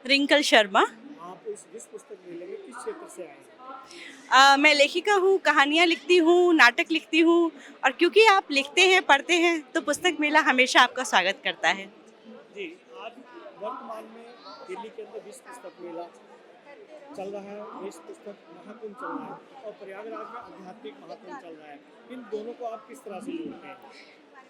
Wrinkle Sharma. आप इस विश्व पुस्तक मेले में किस क्षेत्र से आए हैं? मैं लेखिका हूँ, कहानियाँ लिखती हूँ, नाटक लिखती हूँ और क्योंकि आप लिखते हैं, पढ़ते हैं तो पुस्तक मेला हमेशा आपका स्वागत करता है। जी, आज वर्तमान में दिल्ली के अंदर विश्व पुस्तक मेला चल रहा है, विश्व पुस्तक महाकुंभ चल रहा है और प्रयागराज में आध्यात्मिक महाकुंभ चल रहा है। इन दोनों को आप किस तरह से जोड़ते हैं?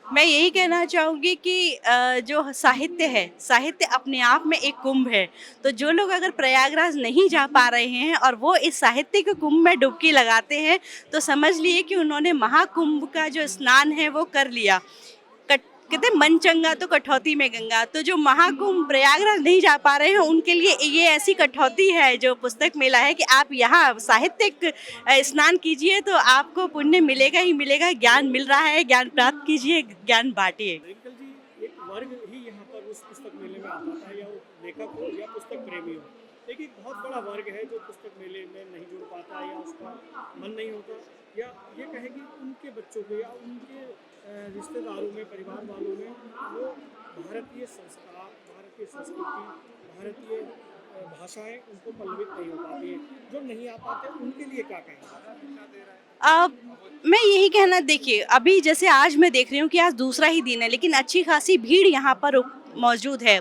मैं यही कहना चाहूँगी कि जो साहित्य है, साहित्य अपने आप में एक कुंभ है। तो जो लोग अगर प्रयागराज नहीं जा पा रहे हैं और वो इस साहित्य के कुंभ में डुबकी लगाते हैं, तो समझ लिए कि उन्होंने महाकुंभ का जो स्नान है वो कर लिया। कहते मन चंगा तो कठौती में गंगा। तो जो महाकुंभ प्रयागराज नहीं जा पा रहे हैं उनके लिए ये ऐसी कठौती है जो पुस्तक मेला है कि आप यहाँ साहित्यिक स्नान कीजिए तो आपको पुण्य मिलेगा ही मिलेगा। ज्ञान मिल रहा है, ज्ञान प्राप्त कीजिए, ज्ञान बांटिए। रिंकल जी, एक वर्ग ही यहाँ पर उस पुस्तक मेले में आता है, या वो लेखक हो या पुस्तक प्रेमी हो। लेकिन एक बहुत बड़ा वर्ग है जो पुस्तक मेले में नहीं जुड़ पाता या उसका मन नहीं होता, या ये कहे कि उनके बच्चों को या उनके रिश्तेदारों में, परिवार वालों में वो भारतीय संस्कार, भारतीय संस्कृति, भारतीय भाषाएं उनको पल्लवित नहीं हो पाती हैं। जो नहीं आ पाते उनके लिए क्या कहेंगे? मैं यही कहना, देखिए अभी जैसे आज मैं देख रही हूँ कि आज दूसरा ही दिन है लेकिन अच्छी खासी भीड़ यहाँ पर मौजूद है।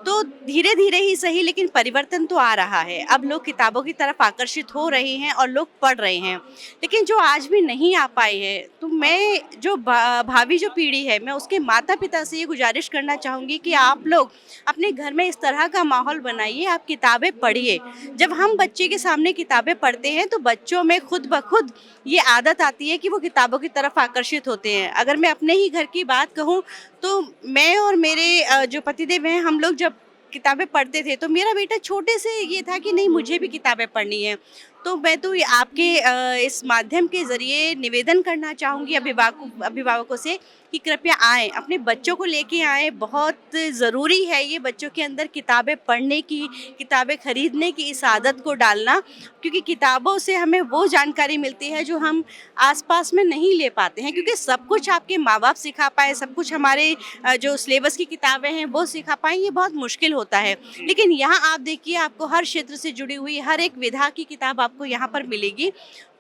तो धीरे धीरे ही सही लेकिन परिवर्तन तो आ रहा है। अब लोग किताबों की तरफ आकर्षित हो रहे हैं और लोग पढ़ रहे हैं। लेकिन जो आज भी नहीं आ पाए हैं, तो मैं जो भावी जो पीढ़ी है, मैं उसके माता पिता से ये गुजारिश करना चाहूँगी कि आप लोग अपने घर में इस तरह का माहौल बनाइए, आप किताबें पढ़िए। जब हम बच्चे के सामने किताबें पढ़ते हैं तो बच्चों में खुद ब खुद ये आदत आती है कि वो किताबों की तरफ आकर्षित होते हैं। अगर मैं अपने ही घर की बात कहूँ तो मैं और मेरे जो पतिदेव हैं, हम लोग जब किताबें पढ़ते थे तो मेरा बेटा छोटे से ये था कि नहीं मुझे भी किताबें पढ़नी है। तो मैं तो आपके इस माध्यम के ज़रिए निवेदन करना चाहूँगी अभिभावकों से कि कृपया आएँ, अपने बच्चों को लेके आएँ। बहुत ज़रूरी है ये बच्चों के अंदर किताबें पढ़ने की, किताबें खरीदने की इस आदत को डालना, क्योंकि किताबों से हमें वो जानकारी मिलती है जो हम आसपास में नहीं ले पाते हैं। क्योंकि सब कुछ आपके माँ-बाप सिखा पाएँ, सब कुछ हमारे जो सिलेबस की किताबें हैं वो सिखा पाएँ, ये बहुत मुश्किल होता है। लेकिन यहाँ आप देखिए, आपको हर क्षेत्र से जुड़ी हुई हर एक विधा की किताब आपको यहाँ पर मिलेगी।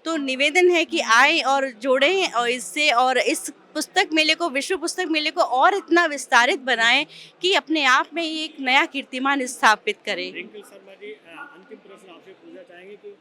तो निवेदन है कि आएँ और जोड़ें और इससे, और इस पुस्तक मेले को, विश्व पुस्तक मेले को और इतना विस्तारित बनाएं कि अपने आप में ये एक नया कीर्तिमान स्थापित करें। रिंकल शर्मा जी, अंतिम प्रश्न आपसे पूछना चाहेंगे कि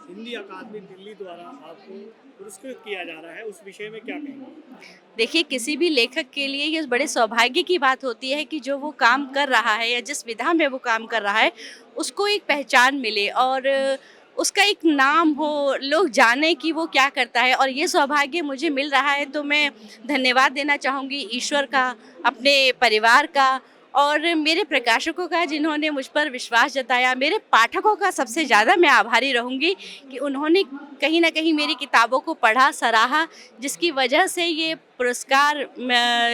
हिंदी अकादमी दिल्ली द्वारा आपको पुरस्कृत किया जा रहा है, उस विषय में क्या कहेंगे? देखिए, किसी भी लेखक के लिए ये बड़े सौभाग्य की बात होती है कि जो वो काम कर रहा है या जिस विधा में वो काम कर रहा है उसको एक पहचान मिले और उसका एक नाम हो, लोग जाने कि वो क्या करता है। और ये सौभाग्य मुझे मिल रहा है तो मैं धन्यवाद देना चाहूँगी ईश्वर का, अपने परिवार का और मेरे प्रकाशकों का जिन्होंने मुझ पर विश्वास जताया। मेरे पाठकों का सबसे ज़्यादा मैं आभारी रहूँगी कि उन्होंने कहीं ना कहीं मेरी किताबों को पढ़ा, सराहा, जिसकी वजह से ये पुरस्कार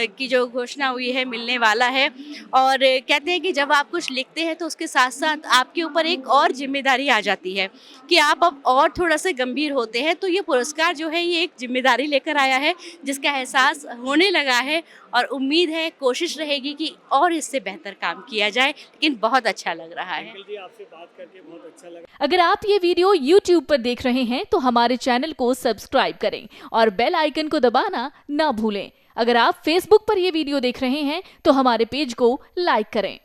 की जो घोषणा हुई है मिलने वाला है। और कहते हैं कि जब आप कुछ लिखते हैं तो उसके साथ साथ आपके ऊपर एक और जिम्मेदारी आ जाती है कि आप अब और थोड़ा सा गंभीर होते हैं। तो ये पुरस्कार जो है ये एक जिम्मेदारी लेकर आया है जिसका एहसास होने लगा है और उम्मीद है, कोशिश रहेगी कि और इससे बेहतर काम किया जाए। लेकिन बहुत अच्छा लग रहा है। रिंकल जी, आपसे बात करके बहुत अच्छा लगा। अगर आप ये वीडियो YouTube पर देख रहे हैं तो हमारे चैनल को सब्सक्राइब करें और बेल आइकन को दबाना ना भूलें। अगर आप Facebook पर ये वीडियो देख रहे हैं तो हमारे पेज को लाइक करें।